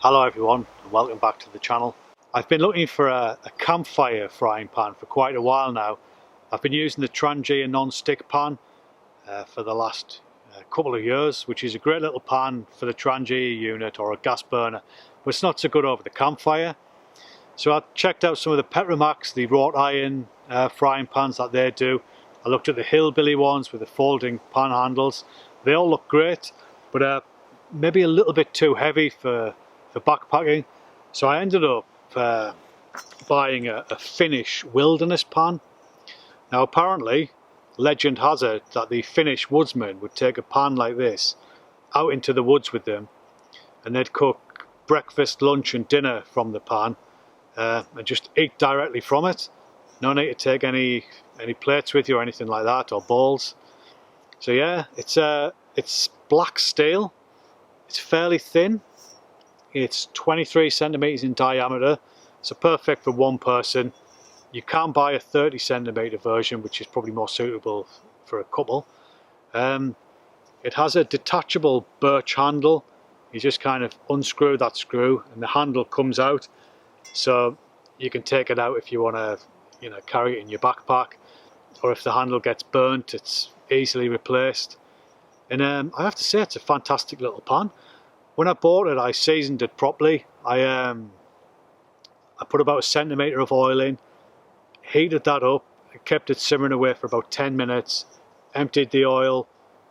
Hello everyone and welcome back to the channel. I've been looking for a campfire frying pan for quite a while now. I've been using the Trangia non-stick pan for the last couple of years, which is a great little pan for the Trangia unit or a gas burner, but it's not so good over the campfire. So I checked out some of the Petromax, the wrought iron frying pans that they do. I looked at the Hillbilly ones with the folding pan handles. They all look great, but maybe a little bit too heavy for backpacking. So I ended up buying a Finnish Wilderness Pan. Now apparently legend has it that the Finnish woodsman would take a pan like this out into the woods with them, and they'd cook breakfast, lunch and dinner from the pan and just eat directly from it. No need to take any plates with you or anything like that, or bowls. So yeah, it's black steel, it's fairly thin. It's 23 centimeters in diameter, so perfect for one person. You can buy a 30 centimeter version, which is probably more suitable for a couple. It has a detachable birch handle. You just kind of unscrew that screw and the handle comes out, so you can take it out if you want to, carry it in your backpack, or if the handle gets burnt, it's easily replaced. And I have to say, it's a fantastic little pan. When I bought it, I seasoned it properly. I put about a centimetre of oil in, heated that up, kept it simmering away for about 10 minutes, emptied the oil,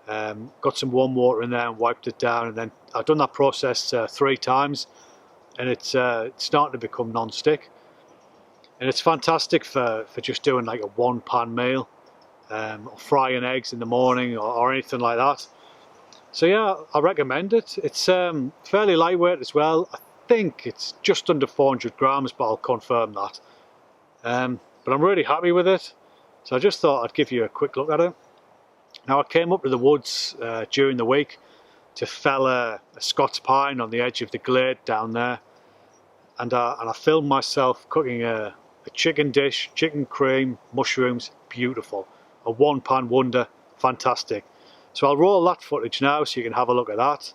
got some warm water in there and wiped it down, and then I've done that process 3 times, and it's starting to become non-stick. And it's fantastic for just doing like a one pan meal, or frying eggs in the morning or anything like that. So yeah, I recommend it. It's fairly lightweight as well. I think it's just under 400 grams, but I'll confirm that. But I'm really happy with it. So I just thought I'd give you a quick look at it. Now I came up to the woods during the week to fell a Scots pine on the edge of the glade down there. And I filmed myself cooking a chicken dish, chicken cream, mushrooms, beautiful. A one pan wonder, fantastic. So I'll roll that footage now so you can have a look at that,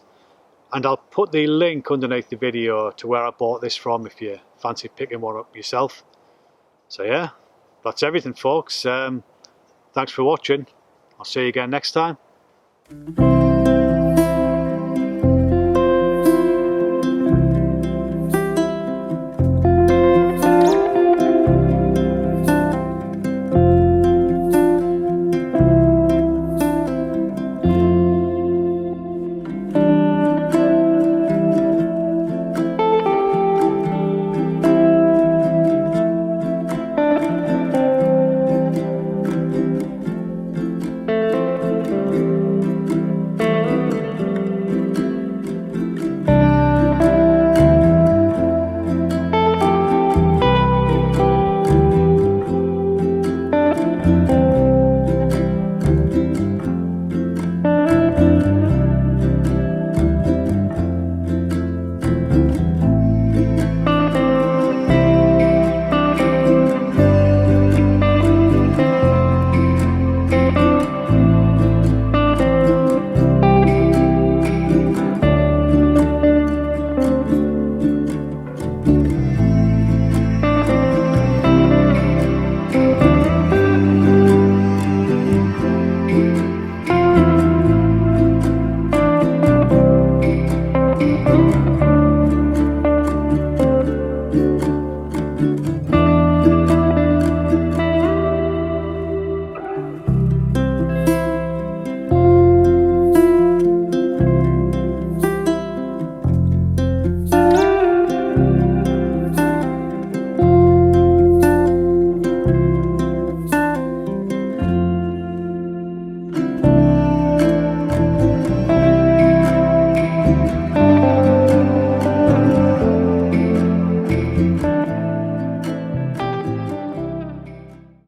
and I'll put the link underneath the video to where I bought this from if you fancy picking one up yourself. So yeah, that's everything folks. Thanks for watching. I'll see you again next time.